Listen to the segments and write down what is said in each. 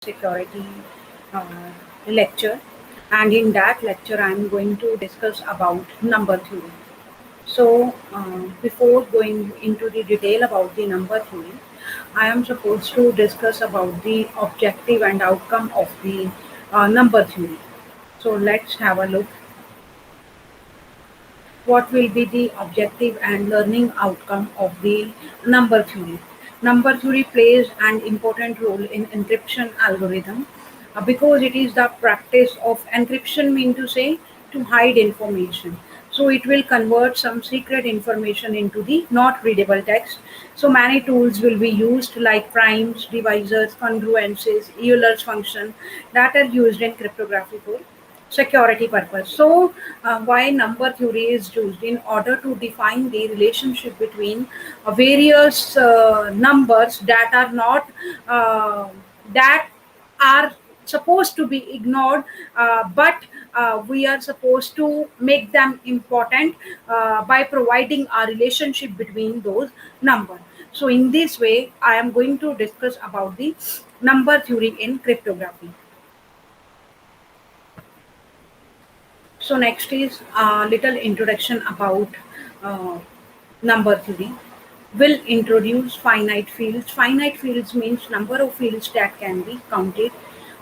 security uh, lecture, and in that lecture I am going to discuss about number theory. So before going into the detail about the number theory, I am supposed to discuss about the objective and outcome of the number theory. So let's have a look what will be the objective and learning outcome of the number theory. Number theory plays an important role in encryption algorithm because it is the practice of encryption mean to say to hide information. So it will convert some secret information into the not readable text. So many tools will be used like primes, divisors, congruences, Euler's function that are used in cryptography for security purpose. So, why number theory is used in order to define the relationship between various numbers that are not that are supposed to be ignored, but we are supposed to make them important by providing a relationship between those numbers. So, in this way, I am going to discuss about the number theory in cryptography. So next is a little introduction about uh, number theory. Will introduce finite fields. Finite fields means number of fields that can be counted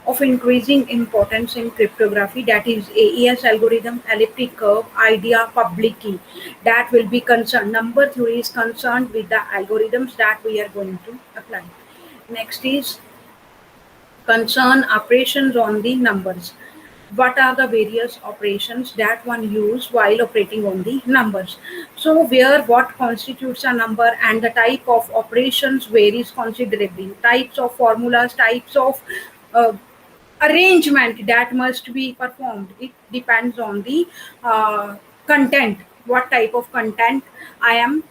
of increasing importance in cryptography, that is AES algorithm, elliptic curve, idea, public key, that will be concerned. Number theory is concerned with the algorithms that we are going to apply. Next is concern operations on the numbers. What are the various operations that one use while operating on the numbers? So where what constitutes a number and the type of operations varies considerably. Types of formulas, types of uh, arrangement that must be performed. It depends on the content, what type of content I am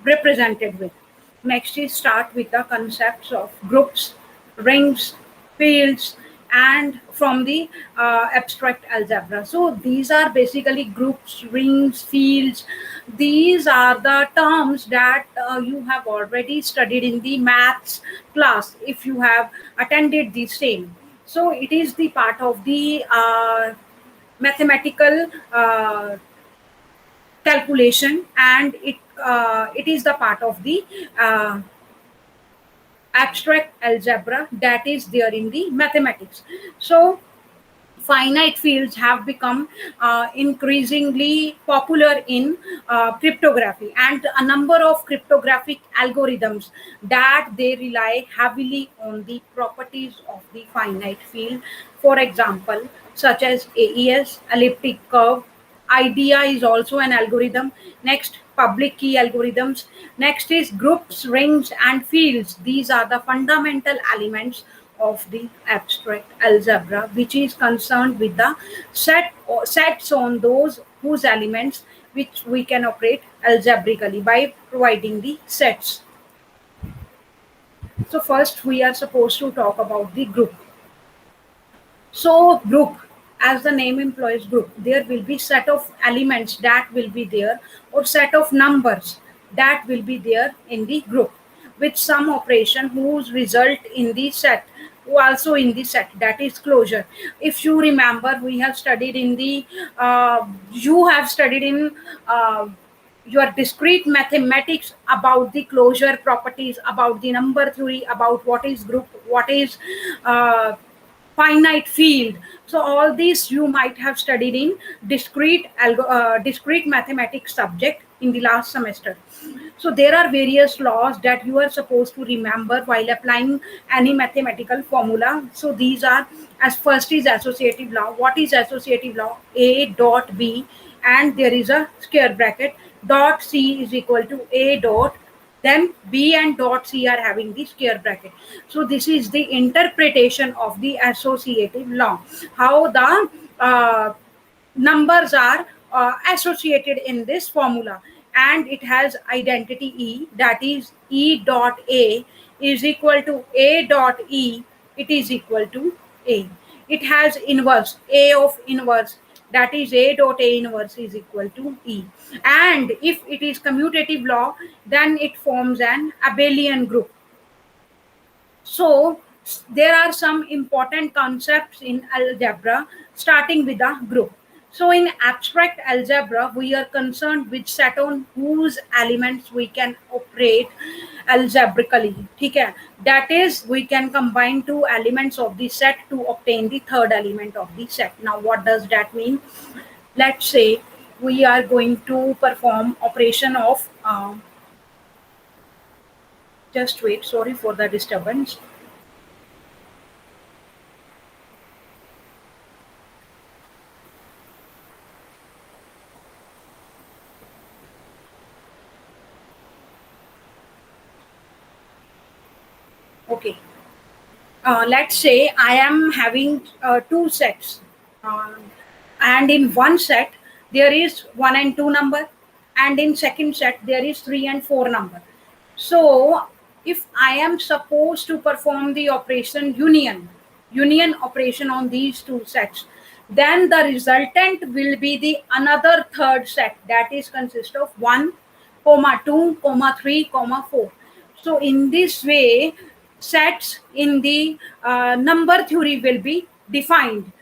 represented with. Next is start with the concepts of groups, rings, fields, and from the abstract algebra. So these are basically groups, rings, fields. These are the terms that you have already studied in the maths class if you have attended the same. So it is the part of the mathematical calculation, and it is the part of the uh, abstract algebra that is there in the mathematics. So finite fields have become increasingly popular in cryptography, and a number of cryptographic algorithms that they rely heavily on the properties of the finite field. For example, such as AES, elliptic curve, idea is also an algorithm. Next, public key algorithms. Next is groups, rings, and fields. These are the fundamental elements of the abstract algebra, which is concerned with the sets on those whose elements which we can operate algebraically by providing the sets. So first we are supposed to talk about the group. So group, as the name implies group, there will be set of elements that will be there, or set of numbers that will be there in the group with some operation whose result in the set, who also in the set, that is closure. If you remember, we have studied in the you have studied in your discrete mathematics about the closure properties, about the number theory, about what is group, what is uh, finite field. So all these you might have studied in discrete mathematics subject in the last semester. So there are various laws that you are supposed to remember while applying any mathematical formula. So these are, as first is associative law. What is associative law? A dot B, and there is a square bracket, dot C is equal to A dot, then B and dot C are having the square bracket. So this is the interpretation of the associative law. How the numbers are associated in this formula, and it has identity E, that is E dot A is equal to A dot E, it is equal to A. It has inverse, A of inverse, that is A dot A inverse is equal to E. And if it is commutative law, then it forms an abelian group. So There are some important concepts in algebra, starting with the group. So, in abstract algebra, we are concerned with set on whose elements we can operate algebraically. Okay? That is, we can combine two elements of the set to obtain the third element of the set. Now, what does that mean? Let's say we are going to perform operation of just wait, sorry for the disturbance. Okay. Let's say I am having two sets, uh, and in one set there is one and two number, and in second set there is three and four number. So, if I am supposed to perform the operation union operation on these two sets, then the resultant will be the another third set that is consist of 1 comma 2 comma 3 comma 4. So in this way, sets in the number theory will be defined.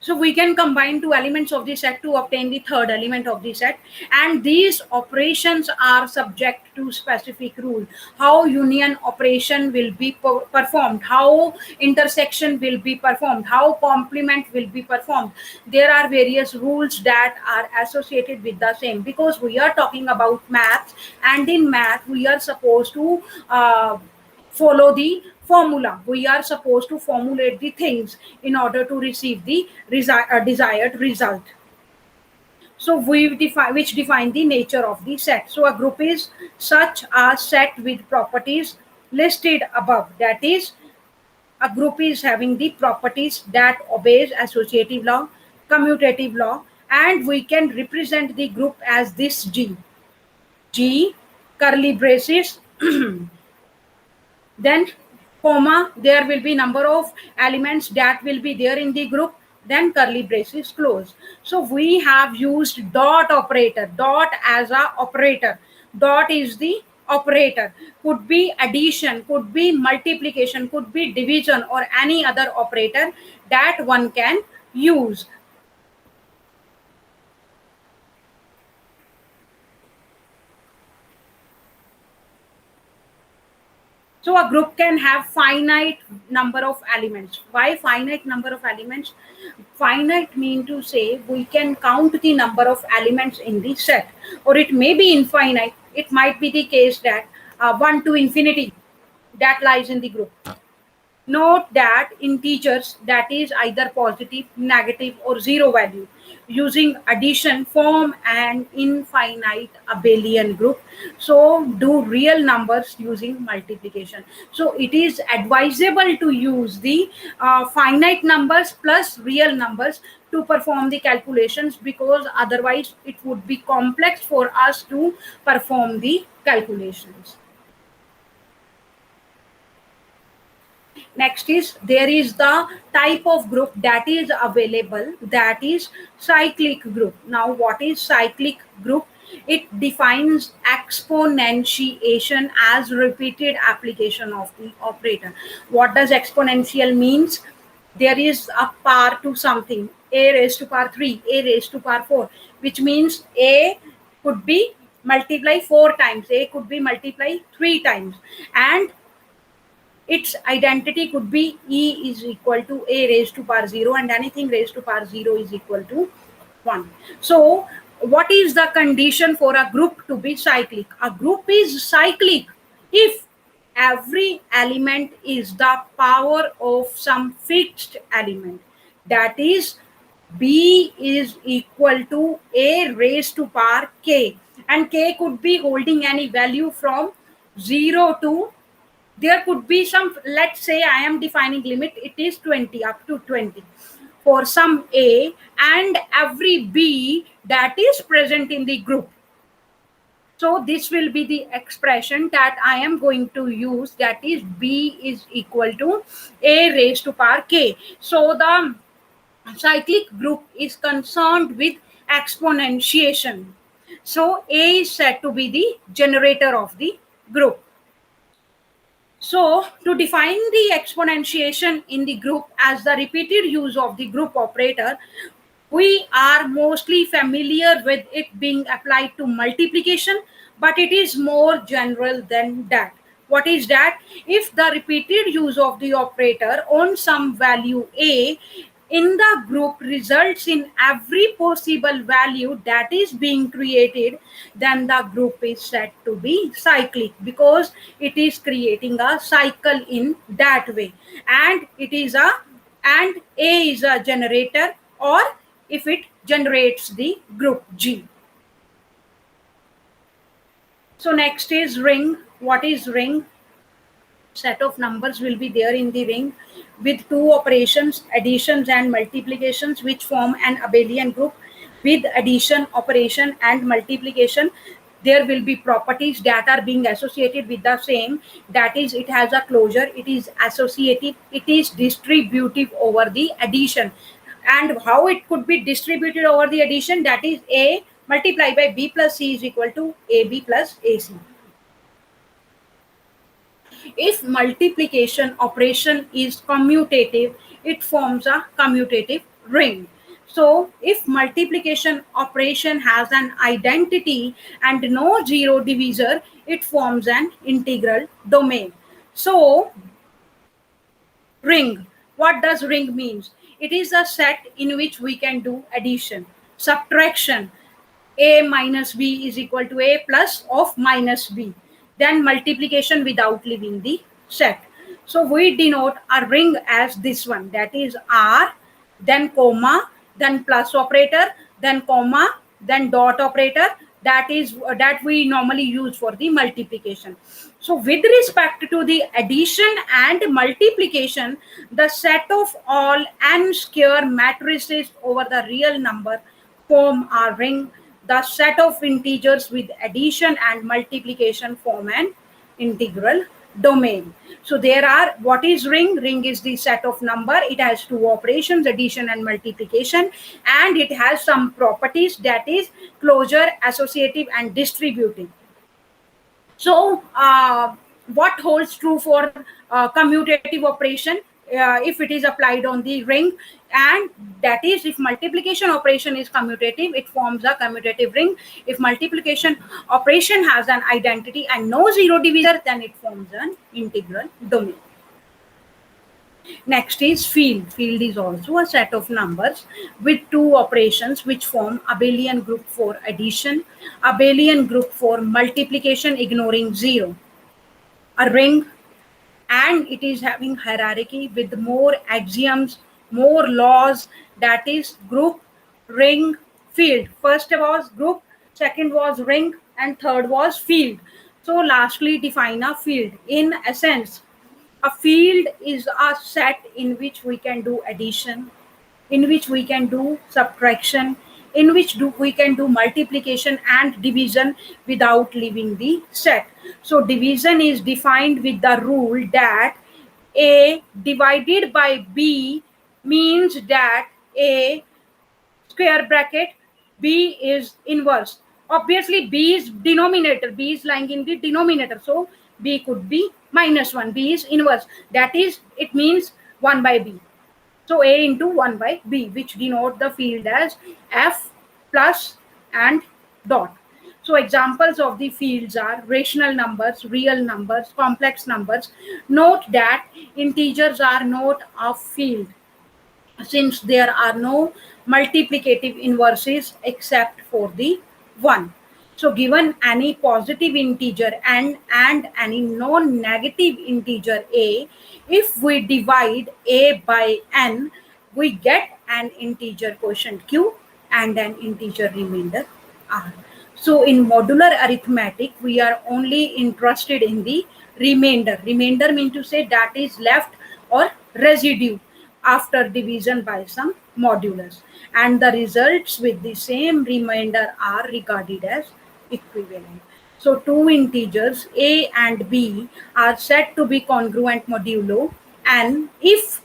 So we can combine two elements of the set to obtain the third element of the set, and these operations are subject to specific rule. How union operation will be performed, how intersection will be performed, how complement will be performed. There are various rules that are associated with the same, because we are talking about maths, and in math we are supposed to follow the formula. We are supposed to formulate the things in order to receive the desired result. So we define which define the nature of the set. So a group is such a set with properties listed above. That is, a group is having the properties that obeys associative law, commutative law, and we can represent the group as this G. G, curly braces, then comma, there will be number of elements that will be there in the group, then curly braces close. So we have used dot operator, dot as a operator. Dot is the operator, could be addition, could be multiplication, could be division, or any other operator that one can use. So a group can have finite number of elements. Why finite number of elements? Finite mean to say we can count the number of elements in the set, or it may be infinite. It might be the case that 1 to infinity that lies in the group. Note that integers, that is either positive, negative, or zero value, using addition form an infinite abelian group. So do real numbers using multiplication. So it is advisable to use the finite numbers plus real numbers to perform the calculations, because otherwise it would be complex for us to perform the calculations. Next is there is the type of group that is available, that is cyclic group. Now what is cyclic group? It defines exponentiation as repeated application of the operator. What does exponential means? There is a power to something, a raised to power 3, a raised to power 4, which means a could be multiply 4 times, a could be multiply 3 times, and its identity could be E is equal to A raised to power 0, and anything raised to power 0 is equal to 1. So, what is the condition for a group to be cyclic? A group is cyclic if every element is the power of some fixed element. That is, B is equal to A raised to power K, and K could be holding any value from 0 to, there could be some, let's say I am defining limit, it is 20 up to 20 for some A and every B that is present in the group. So this will be the expression that I am going to use, that is B is equal to A raised to power K. So the cyclic group is concerned with exponentiation. So A is said to be the generator of the group. So, to define the exponentiation in the group as the repeated use of the group operator, we are mostly familiar with it being applied to multiplication, but it is more general than that. What is that? If the repeated use of the operator on some value a in the group results in every possible value that is being created, then the group is said to be cyclic because it is creating a cycle in that way. And it is a and a is a generator, or if it generates the group G. So next is ring. What is ring? Set of numbers will be there in the ring with two operations, additions and multiplications, which form an abelian group. With addition operation and multiplication, there will be properties that are being associated with the same. That is, it has a closure, it is associative, it is distributive over the addition. And how it could be distributed over the addition? That is, a multiplied by b plus c is equal to ab plus ac. If multiplication operation is commutative, it forms a commutative ring. So if multiplication operation has an identity and no zero divisor, it forms an integral domain. So ring, what does ring means? It is a set in which we can do addition, subtraction, a minus b is equal to a plus of minus b, then multiplication without leaving the set. So we denote a ring as this one, that is r, then comma, then plus operator, then comma, then dot operator. That is that we normally use for the multiplication. So with respect to the addition and multiplication, the set of all n square matrices over the real number form a ring. The set of integers with addition and multiplication form an integral domain. So there are, what is ring? Ring is the set of number. It has two operations, addition and multiplication, and it has some properties, that is closure, associative and distributive. So what holds true for commutative operation if it is applied on the ring? And that is, if multiplication operation is commutative, it forms a commutative ring. If multiplication operation has an identity and no zero divisor, then it forms an integral domain. Next is field. Field is also a set of numbers with two operations which form abelian group for addition, abelian group for multiplication ignoring zero. A ring, and it is having hierarchy with more axioms, more laws, that is group, ring, field. First was group, second was ring, and third was field. So lastly, define a field. In essence, a field is a set in which we can do addition, in which we can do subtraction, in which we can do multiplication and division without leaving the set. So division is defined with the rule that a divided by b means that a square bracket b is inverse. Obviously b is denominator, b is lying in the denominator, so b could be -1, b is inverse, that is, it means 1 by b. So a into 1 by b, which denote the field as f, plus and dot. So examples of the fields are rational numbers, real numbers, complex numbers. Note that integers are not a field since there are no multiplicative inverses except for the 1. So given any positive integer n and any non-negative integer a, if we divide a by n, we get an integer quotient q and an integer remainder r. So in modular arithmetic, we are only interested in the remainder. Remainder means to say that is left or residue after division by some modulus, and the results with the same remainder are regarded as equivalent. So two integers a and b are said to be congruent modulo n if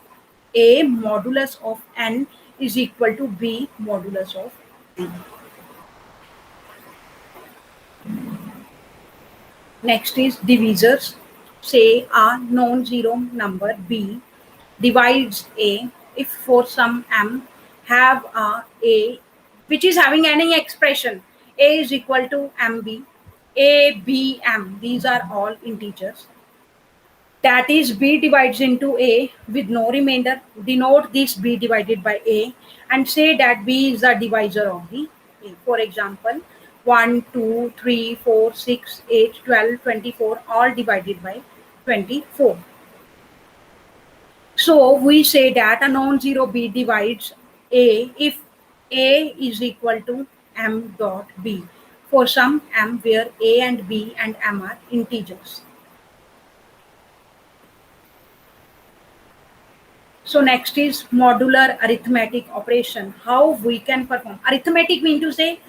a modulus of n is equal to b modulus of n. Next is divisors. say a non-zero number b divides a, if for some m have a which is having any expression, a is equal to mb, a b m, these are all integers, that is b divides into a with no remainder, denote this b divided by a and say that b is the divisor of the a. For example, 1, 2, 3, 4, 6, 8, 12, 24, all divided by 24. So we say that a non-zero b divides a if a is equal to m dot b for some m where a and b and m are integers. So next is modular arithmetic operation. How we can perform arithmetic mean to say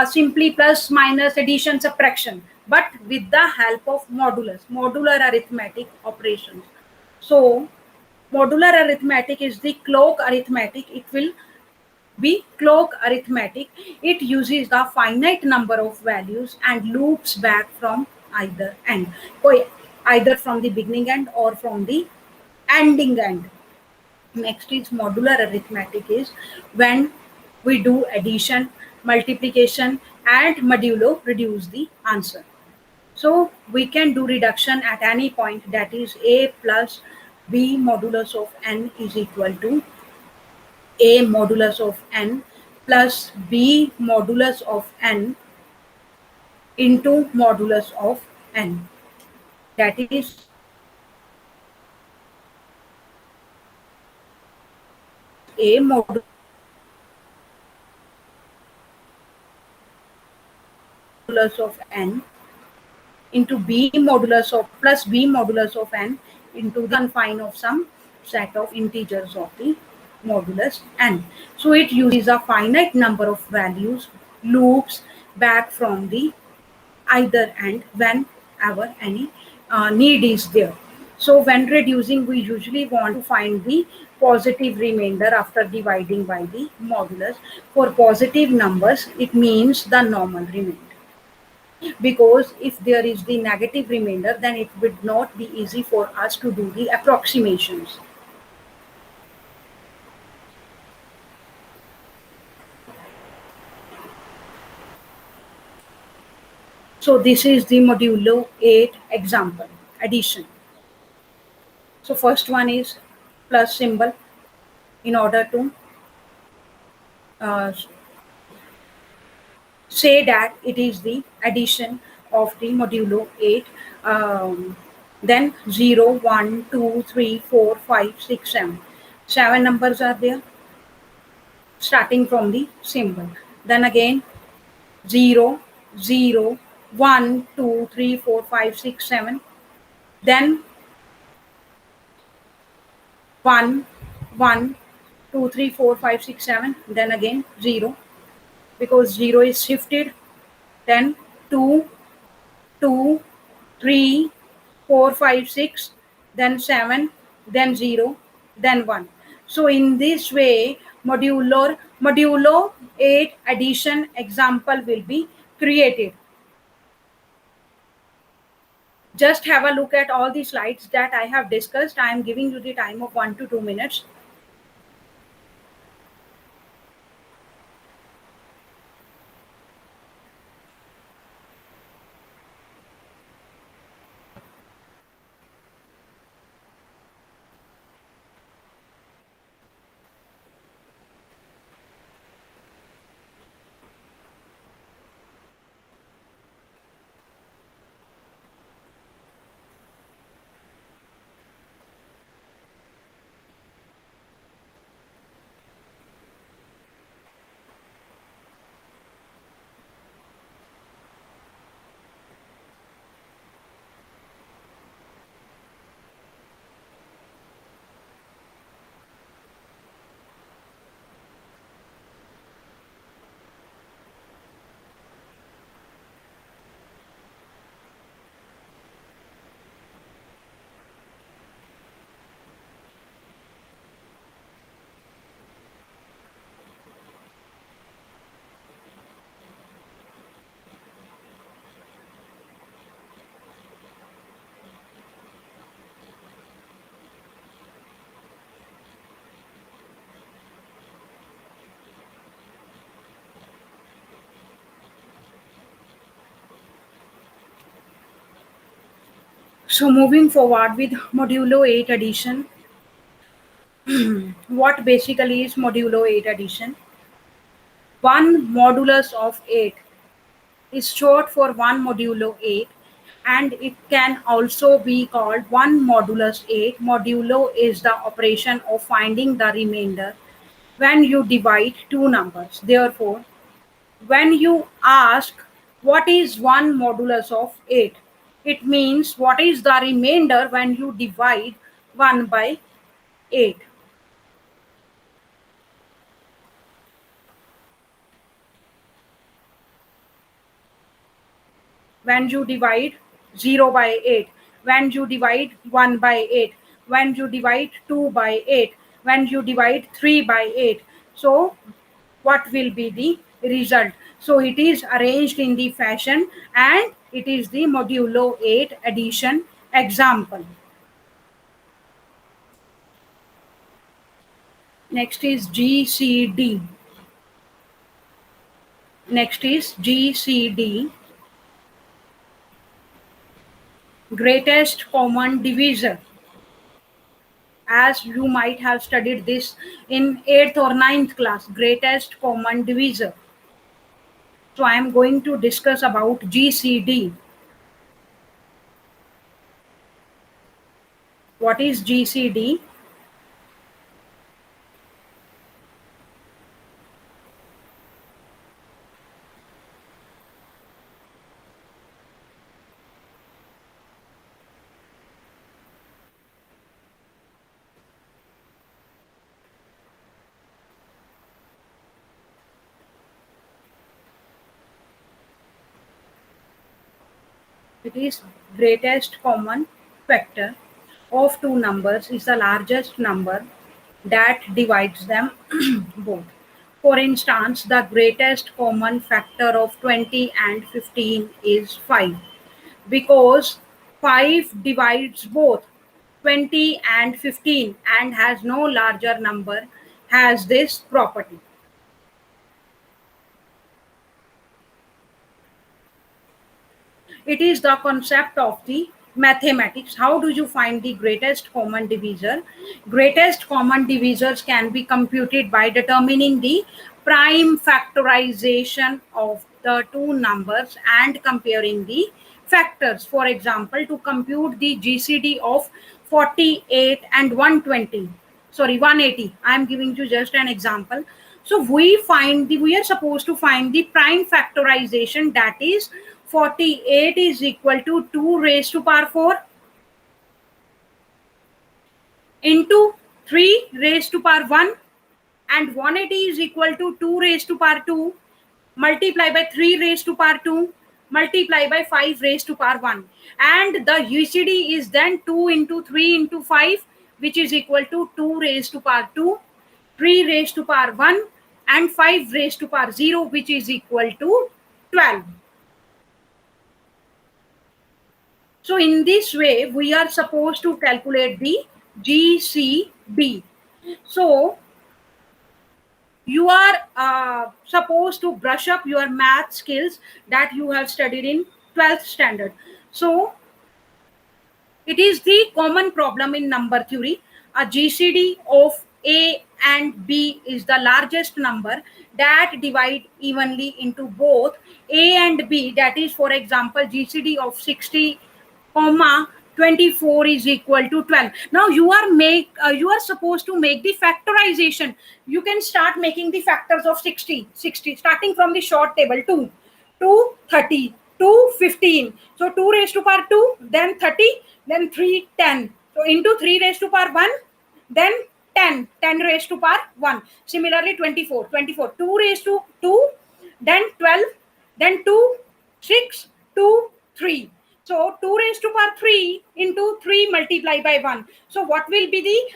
simply plus minus addition subtraction, but with the help of modulus, modular arithmetic operations. So modular arithmetic is the clock arithmetic. It will be clock arithmetic. It uses the finite number of values and loops back from either end, either from the beginning end or from the ending end. Next is modular arithmetic is when we do addition, multiplication and modulo reduce the answer. So we can do reduction at any point, that is a plus b modulus of n is equal to a modulus of n plus b modulus of n into modulus of n. That is a modulus of n into b modulus of plus b modulus of n into the confine of some set of integers of the modulus n. So it uses a finite number of values, loops back from the either end whenever any need is there. So when reducing, we usually want to find the positive remainder after dividing by the modulus. For positive numbers, it means the normal remainder, because if there is the negative remainder, then it would not be easy for us to do the approximations. So this is the modulo 8 example, addition. So first one is plus symbol in order to uh, say that it is the addition of the modulo 8. Then 0, 1, 2, 3, 4, 5, 6, 7. 7 numbers are there starting from the symbol. Then again 0, 0, 1, 2, 3, 4, 5, 6, 7. Then 1, 1, 2, 3, 4, 5, 6, 7. Then again 0, because 0 is shifted. Then 2, 2, 3, 4, 5, 6, then 7, then 0, then 1. So in this way, modulo 8 addition example will be created. Just have a look at all the slides that I have discussed. I am giving you the time of 1 to 2 minutes. So moving forward with modulo 8 addition, what basically is modulo 8 addition? One modulus of 8 is short for 1 modulo 8, and it can also be called 1 modulus 8. Modulo is the operation of finding the remainder when you divide two numbers. Therefore, when you ask what is 1 modulus of 8, it means what is the remainder when you divide 1 by 8. When you divide 0 by 8, when you divide 1 by 8, when you divide 2 by 8, when you divide 3 by 8. So, what will be the result? So, it is arranged in the fashion, and it is the modulo 8 addition example. Next is GCD. Next is GCD, greatest common divisor. As you might have studied this in 8th or ninth class, greatest common divisor. So I am going to discuss about GCD. What is GCD? It is greatest common factor of two numbers is the largest number that divides them both. For instance, the greatest common factor of 20 and 15 is 5, because 5 divides both 20 and 15 and has no larger number has this property. It is the concept of the mathematics. How do you find the greatest common divisor? Greatest common divisors can be computed by determining the prime factorization of the two numbers and comparing the factors. For example, to compute the GCD of 48 and 120, sorry, 180, I am giving you just an example. So we are supposed to find the prime factorization, that is 48 is equal to 2 raised to power 4 into 3 raised to power 1, and 180 is equal to 2 raised to power 2 multiply by 3 raised to power 2 multiply by 5 raised to power 1, and the UCD is then 2 into 3 into 5, which is equal to 2 raised to power 2, 3 raised to power 1, and 5 raised to power 0, which is equal to 12. So in this way, we are supposed to calculate the GCD. So you are supposed to brush up your math skills that you have studied in 12th standard. So it is the common problem in number theory. A GCD of A and B is the largest number that divide evenly into both A and B. That is, for example, GCD of 60, comma 24 is equal to 12. Now you are supposed to make the factorization. You can start making the factors of 60 starting from the short table. 2 30, 2 15. So 2 raised to power 2, then 30, then 3 10. So into 3 raised to power 1, then 10 raised to power 1. Similarly 24, 2 raised to 2, then 12, then 2 6 2 3. So 2 raised to power 3 into 3 multiplied by 1. So what will be the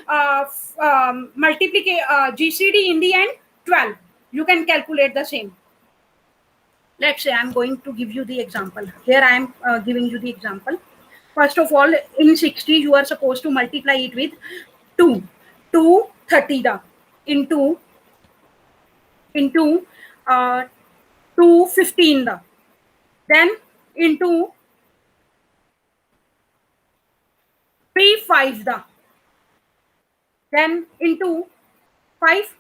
GCD in the end? 12. You can calculate the same. Let's say I'm going to give you the example. Here I am giving you the example. First of all, in 60, you are supposed to multiply it with 2. 2 30 the into uh, 2 15 the, then into 3 5 the, then into 5,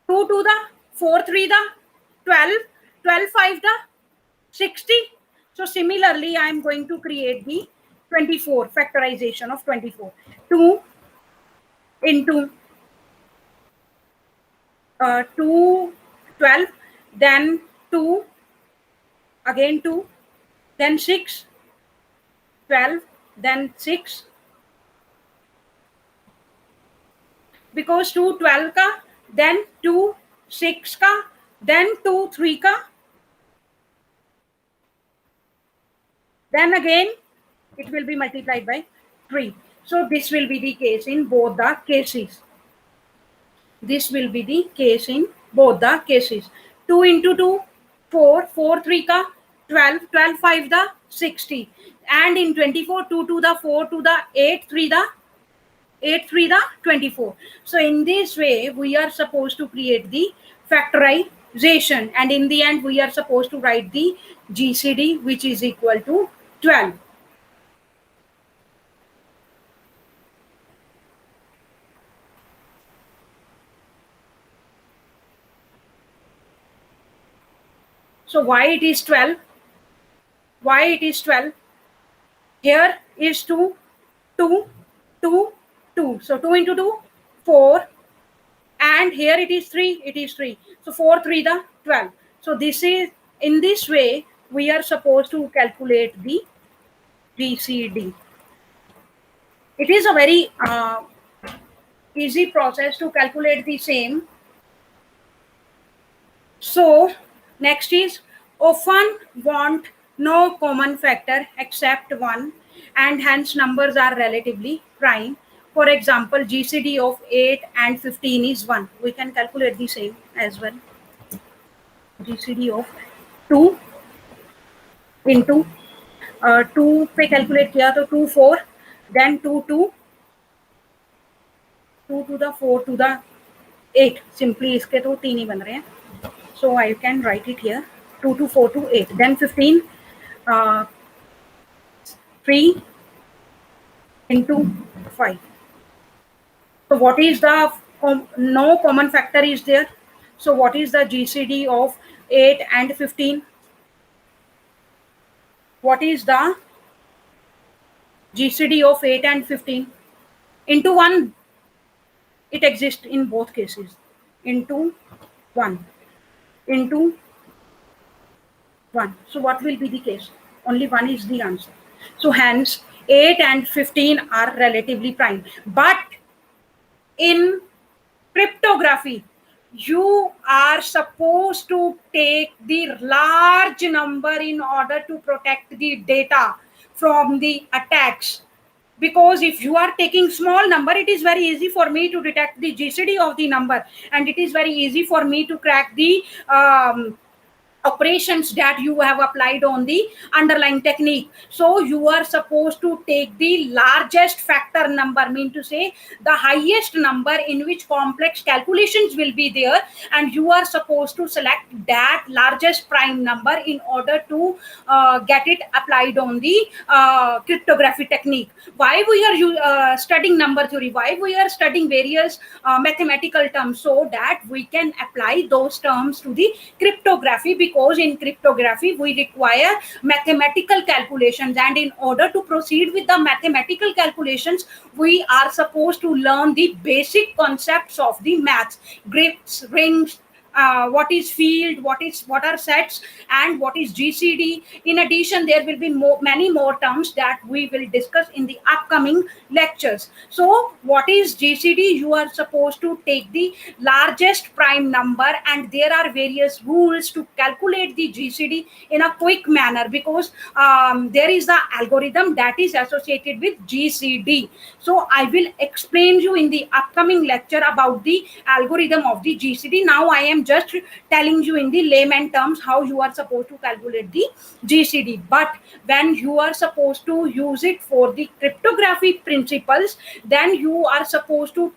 2 to the 4 3 the 12, 12 5 the 60. So similarly, I am going to create the 24 factorization of 24. 2 into 2 12, then 2 again 2, then 6 12, then 6, because 2 12 ka, then 2 6 ka, then 2 3 ka, then again it will be multiplied by 3. So this will be the case in both the cases. This will be the case in both the cases. 2 into 2 4, 4 3 ka 12, 12 5 the 60, and in 24 2 to the 4 to the 8 3 the 8 3 the 24. So in this way we are supposed to create the factorization, and in the end we are supposed to write the GCD, which is equal to 12. So why it is 12? Why it is 12? Here is 2, 2, 2, 2. So 2 into 2, 4. And here it is 3, it is 3. So 4, 3 the 12. So this is, in this way, we are supposed to calculate the GCD. It is a very easy process to calculate the same. So next is often want no common factor except 1, and hence numbers are relatively prime. For example, GCD of 8 and 15 is 1. We can calculate the same as well. GCD of 2 into 2 पे calculate किया तो 2 4, then 2 2, 2 to the 4 to the 8. Simply इसके तो 3 ही बन रहे हैं. So I can write it here, 2 to 4 to 8. Then 15, 3 into 5. So what is the, no common factor is there. So what is the GCD of 8 and 15? What is the GCD of 8 and 15? Into 1, it exists in both cases. Into 1. Into 1. So what will be the case? Only 1 is the answer. So hence 8 and 15 are relatively prime. But in cryptography, you are supposed to take the large number in order to protect the data from the attacks. Because if you are taking small number, it is very easy for me to detect the GCD of the number, and it is very easy for me to crack the operations that you have applied on the underlying technique. So you are supposed to take the largest factor number, mean to say the highest number in which complex calculations will be there, and you are supposed to select that largest prime number in order to get it applied on the cryptography technique. Why we are studying number theory? Why we are studying various mathematical terms? So that we can apply those terms to the cryptography, because in cryptography we require mathematical calculations, and in order to proceed with the mathematical calculations we are supposed to learn the basic concepts of the maths: grids, rings, what is field, what are sets, and what is GCD. In addition, there will be many more terms that we will discuss in the upcoming lectures. So what is GCD? You are supposed to take the largest prime number, and there are various rules to calculate the GCD in a quick manner, because there is the algorithm that is associated with GCD. So I will explain you in the upcoming lecture about the algorithm of the GCD. Now I am just telling you in the layman terms how you are supposed to calculate the GCD. But when you are supposed to use it for the cryptography principles, then you are supposed to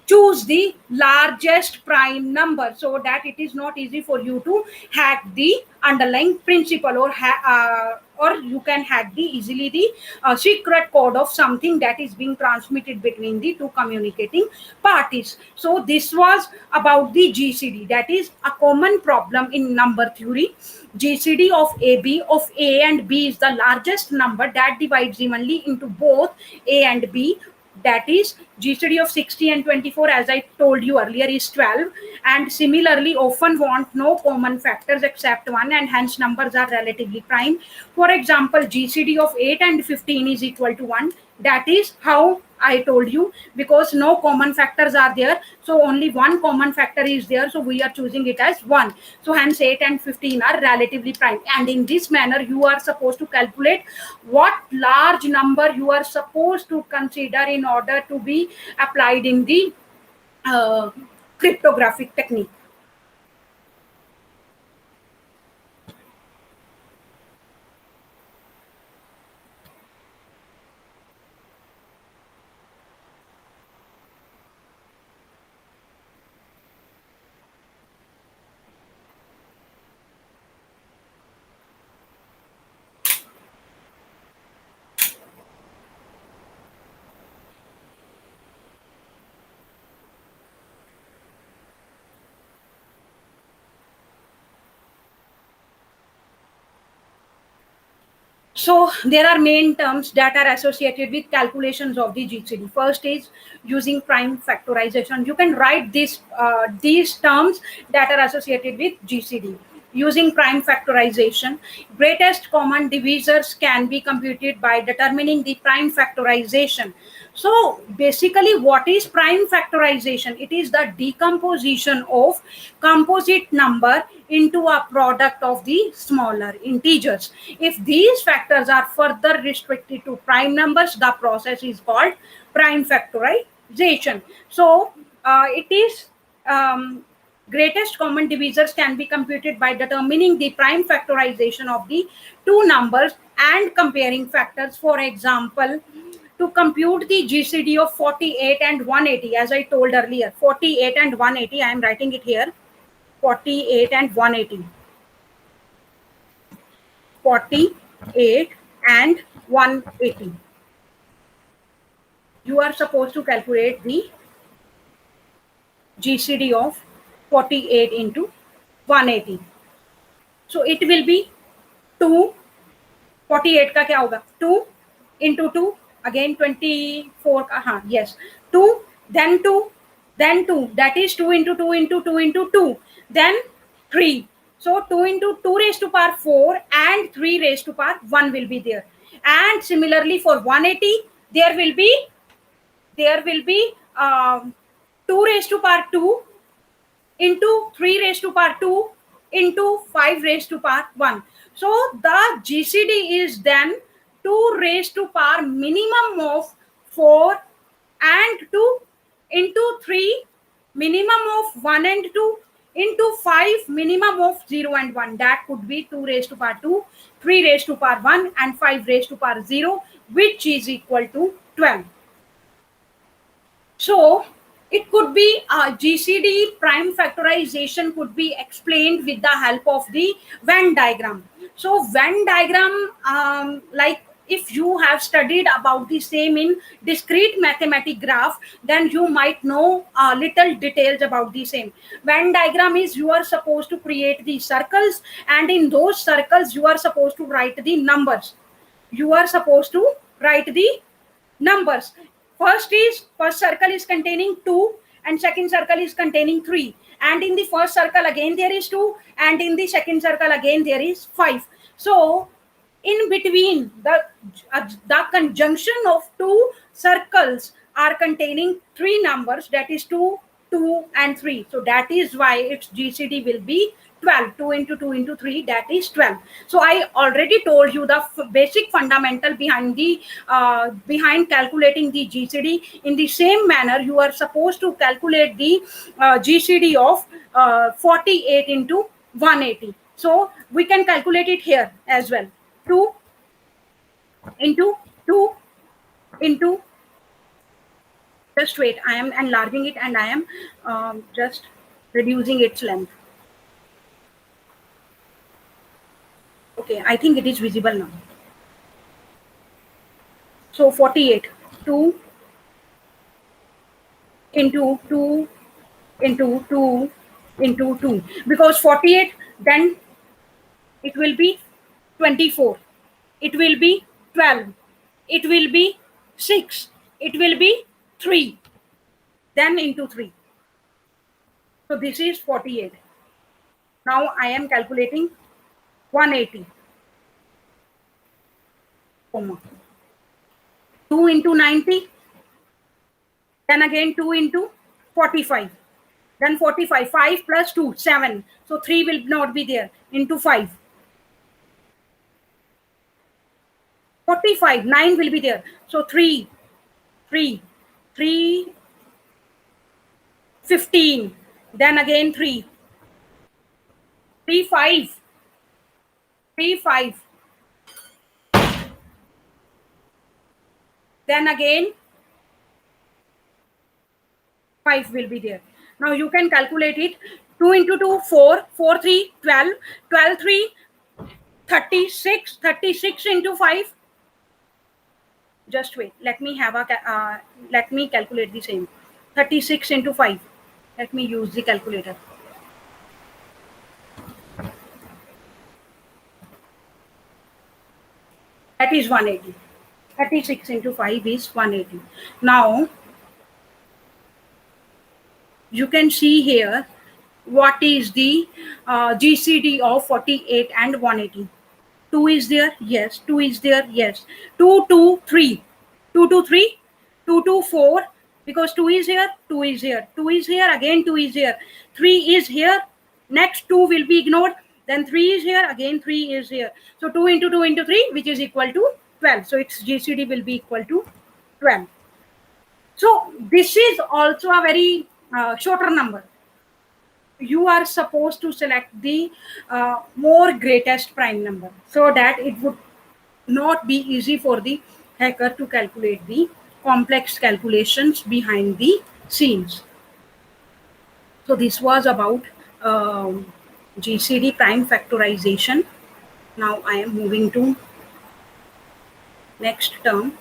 choose the largest prime number, so that it is not easy for you to hack the underlying principle, or you can hack the easily the secret code of something that is being transmitted between the two communicating parties. So this was about the GCD, that is a common problem in number theory. GCD of AB of A and B is the largest number that divides evenly into both A and B. That is GCD of 60 and 24, as I told you earlier, is 12. And similarly, often want no common factors except one, and hence numbers are relatively prime. For example, GCD of 8 and 15 is equal to 1. That is how I told you, because no common factors are there, so only one common factor is there, so we are choosing it as 1. So hence 8 and 15 are relatively prime, and in this manner you are supposed to calculate what large number you are supposed to consider in order to be applied in the uh, cryptographic technique. So there are main terms that are associated with calculations of the GCD. First is using prime factorization. You can write these terms that are associated with GCD. Using prime factorization, greatest common divisors can be computed by determining the prime factorization. So basically, what is prime factorization? It is the decomposition of composite number into a product of the smaller integers. If these factors are further restricted to prime numbers, the process is called prime factorization. So it is greatest common divisors can be computed by determining the prime factorization of the two numbers and comparing factors. For example, to compute the GCD of 48 and 180, as I told earlier, 48 and 180, I am writing it here, 48 and 180. 48 and 180. You are supposed to calculate the GCD of 48 into 180. So it will be 2, 48 का क्या होगा 2 into 2 again 24 का हाँ yes 2 then 2 then 2, that is 2 into 2 into 2 into 2, then 3. So 2 into 2 raised to power 4 and 3 raised to power 1 will be there. And similarly for 180 there will be 2 raised to power 2 into 3 raised to power 2 into 5 raised to power 1. So the GCD is then 2 raised to power minimum of 4 and 2 into 3 minimum of 1 and 2 into 5 minimum of 0 and 1. That could be 2 raised to power 2, 3 raised to power 1 and 5 raised to power 0, which is equal to 12. So it could be GCD prime factorization could be explained with the help of the Venn diagram. So Venn diagram, like if you have studied about the same in discrete mathematic graph, then you might know little details about the same. Venn diagram is you are supposed to create the circles, and in those circles you are supposed to write the numbers. You are supposed to write the numbers. First circle is containing 2 and second circle is containing 3, and in the first circle again there is 2 and in the second circle again there is 5. So in between the conjunction of two circles are containing three numbers, that is 2, 2 and 3. So that is why its GCD will be 12. 2 into 2 into 3, that is 12. So I already told you the basic fundamental behind the behind calculating the GCD. In the same manner, you are supposed to calculate the GCD of 48 into 180. So we can calculate it here as well. 2 into 2 into Just wait, I am enlarging it and I am just reducing its length. Okay, I think it is visible now. So 48, 2 into 2 into 2 into 2, because 48, then it will be 24, it will be 12, it will be 6, it will be 3, then into 3. So this is 48. Now I am calculating 180, comma 2 into 90, then again 2 into 45, then 45, 5 plus 2, 7, so 3 will not be there, into 5, 45, 9 will be there, so 3, 3, 3, 15, then again 3, 3, 5, 3, 5, then again 5 will be there. Now you can calculate it. 2 into 2, 4, 4, 3, 12, 12, 3, 36, 36 into 5. Just wait, let me have a let me calculate the same. 36 into 5. Let me use the calculator. That is 180. 36 into 5 is 180. Now you can see here what is the GCD of 48 and 180. 2 is there, yes. 2 is there, yes. 2, 2, 3. 2, 2, 3. 2, 2, 4. Because 2 is here, 2 is here. 2 is here, again 2 is here. 3 is here. Next 2 will be ignored. Then 3 is here, again 3 is here. So 2 into 2 into 3, which is equal to 12. So its GCD will be equal to 12. So this is also a very shorter number. You are supposed to select the more greatest prime number, so that it would not be easy for the hacker to calculate the complex calculations behind the scenes. So this was about GCD prime factorization. Now I am moving to next term.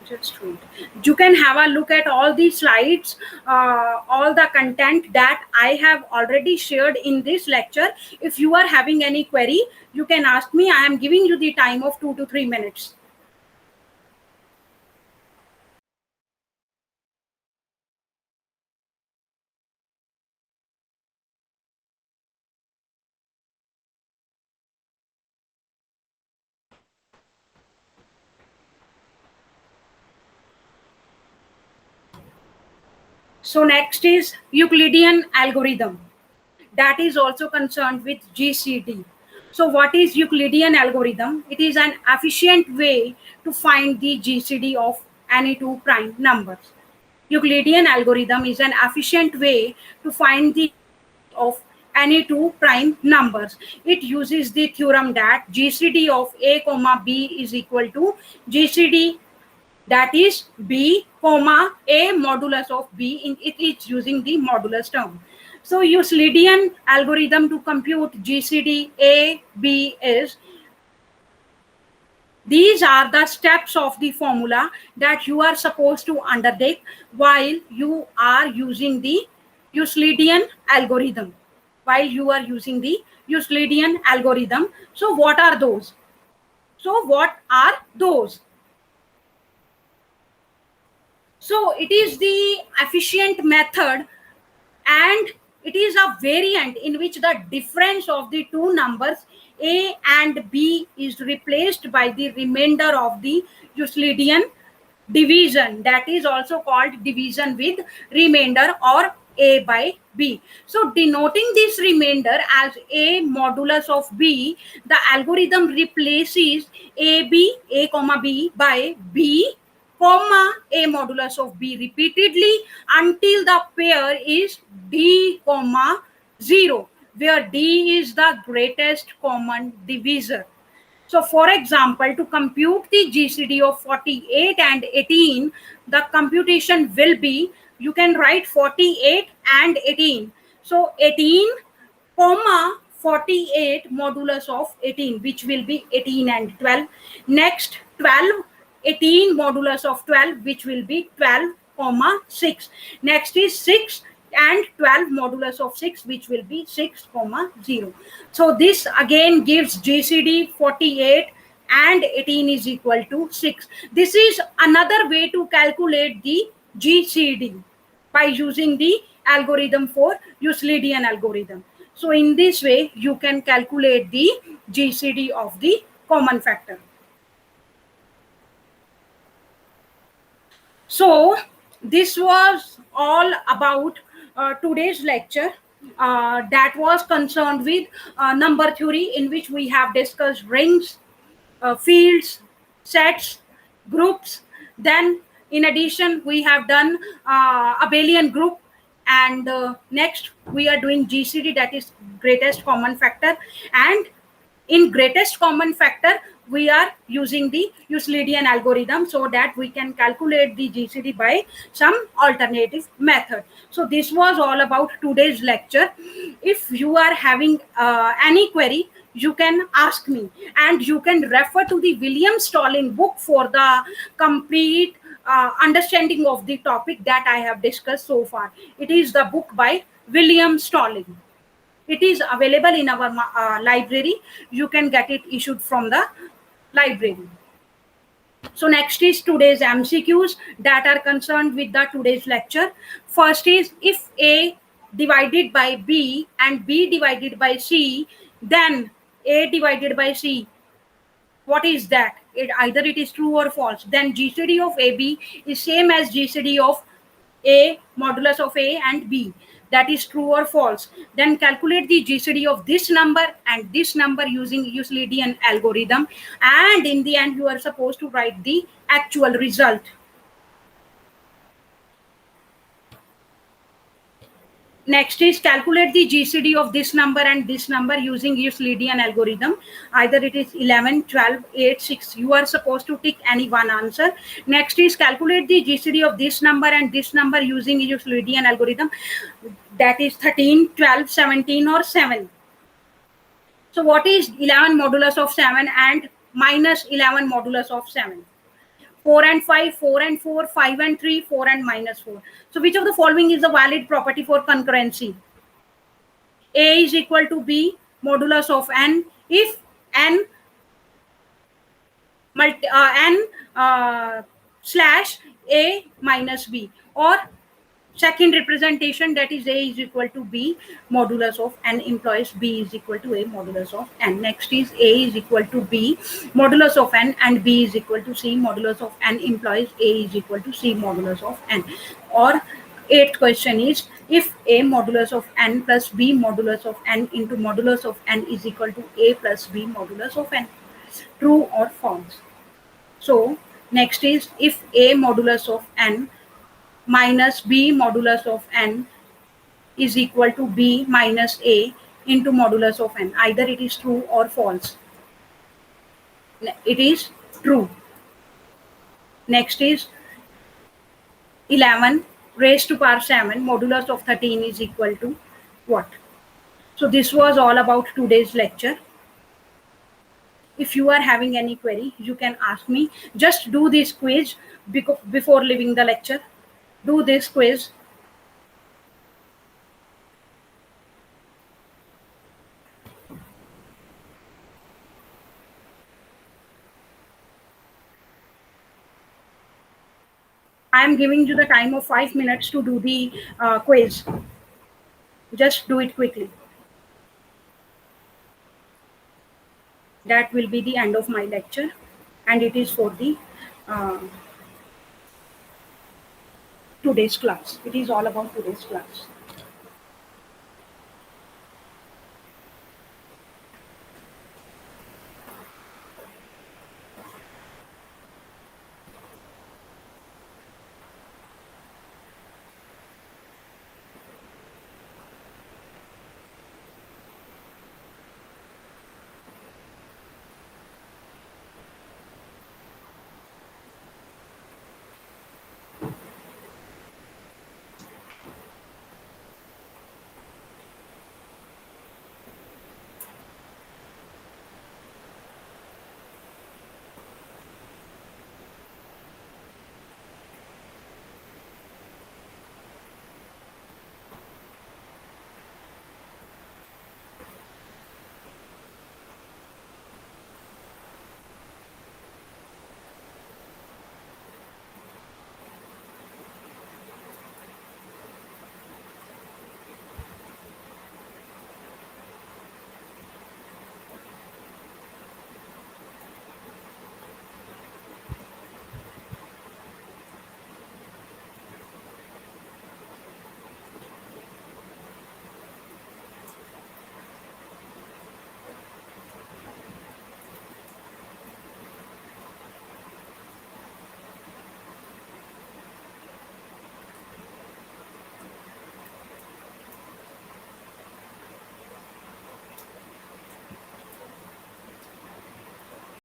Just wait. You can have a look at all the slides, all the content that I have already shared in this lecture. If you are having any query, you can ask me. I am giving you the time of 2 to 3 minutes. So next is Euclidean algorithm. That is also concerned with GCD. So what is Euclidean algorithm? It is an efficient way to find the GCD of any two prime numbers. Euclidean algorithm is an efficient way to find the of any two prime numbers. It uses the theorem that GCD of A comma B is equal to GCD, that is B comma A modulus of B. It is using the modulus term. So Euclidean algorithm to compute GCD A B is, these are the steps of the formula that you are supposed to undertake while you are using the Euclidean algorithm. While you are using the Euclidean algorithm. So what are those? So what are those? So it is the efficient method, and it is a variant in which the difference of the two numbers A and B is replaced by the remainder of the Euclidean division, that is also called division with remainder or a by b. So denoting this remainder as a modulus of b, the algorithm replaces a comma b by b comma a modulus of b repeatedly until the pair is d comma 0, where d is the greatest common divisor. So, for example, to compute the GCD of 48 and 18, the computation will be, you can write 48 and 18. So, 18 comma 48 modulus of 18, which will be 18 and 12. Next, 12, 18 modulus of 12, which will be 12 comma 6. Next is 6 and 12 modulus of 6, which will be 6 comma 0. So this again gives GCD 48 and 18 is equal to 6. This is another way to calculate the GCD by using the algorithm for Euclidean algorithm. So in this way, you can calculate the GCD of the common factor. So this was all about today's lecture that was concerned with number theory, in which we have discussed rings, fields, sets, groups. Then in addition, we have done abelian group, and next we are doing GCD, that is greatest common factor. And in greatest common factor, we are using the Euclidean algorithm so that we can calculate the GCD by some alternative method. So this was all about today's lecture. If you are having any query, you can ask me, and you can refer to the William Stalling book for the complete understanding of the topic that I have discussed so far. It is the book by William Stalling. It is available in our library. You can get it issued from the library. So next is today's MCQs that are concerned with the today's lecture. First is, if A divided by B and B divided by C, then A divided by C, what is that? Either it is true or false. Then GCD of AB is same as GCD of A, modulus of A and B. That is true or false. Then calculate the GCD of this number and this number using Euclidean algorithm. And in the end, you are supposed to write the actual result. Next is calculate the GCD of this number and this number using Euclidean algorithm. Either it is 11, 12, 8, 6. You are supposed to tick any one answer. Next is calculate the GCD of this number and this number using Euclidean algorithm. That is 13, 12, 17 or 7. So what is 11 modulus of 7 and minus 11 modulus of 7? 4 and 5, 4 and 4, 5 and 3, 4 and minus 4. So which of the following is a valid property for concurrency? A is equal to B modulus of n if n slash A minus B, or second representation, that is A is equal to B modulus of n implies B is equal to A modulus of n. Next is A is equal to B modulus of n and B is equal to C modulus of n implies A is equal to C modulus of n. Or eighth question is, if A modulus of n plus B modulus of n into modulus of n is equal to A plus B modulus of n. True or false? So next is, if A modulus of n minus B modulus of n is equal to B minus A into modulus of n. Either it is true or false. It is true. Next is 11 raised to power 7 modulus of 13 is equal to what? So this was all about today's lecture. If you are having any query, you can ask me. Just do this quiz before leaving the lecture. Do this quiz. I am giving you the time of 5 minutes to do the quiz. Just do it quickly. That will be the end of my lecture, and it is for the today's class. It is all about today's class.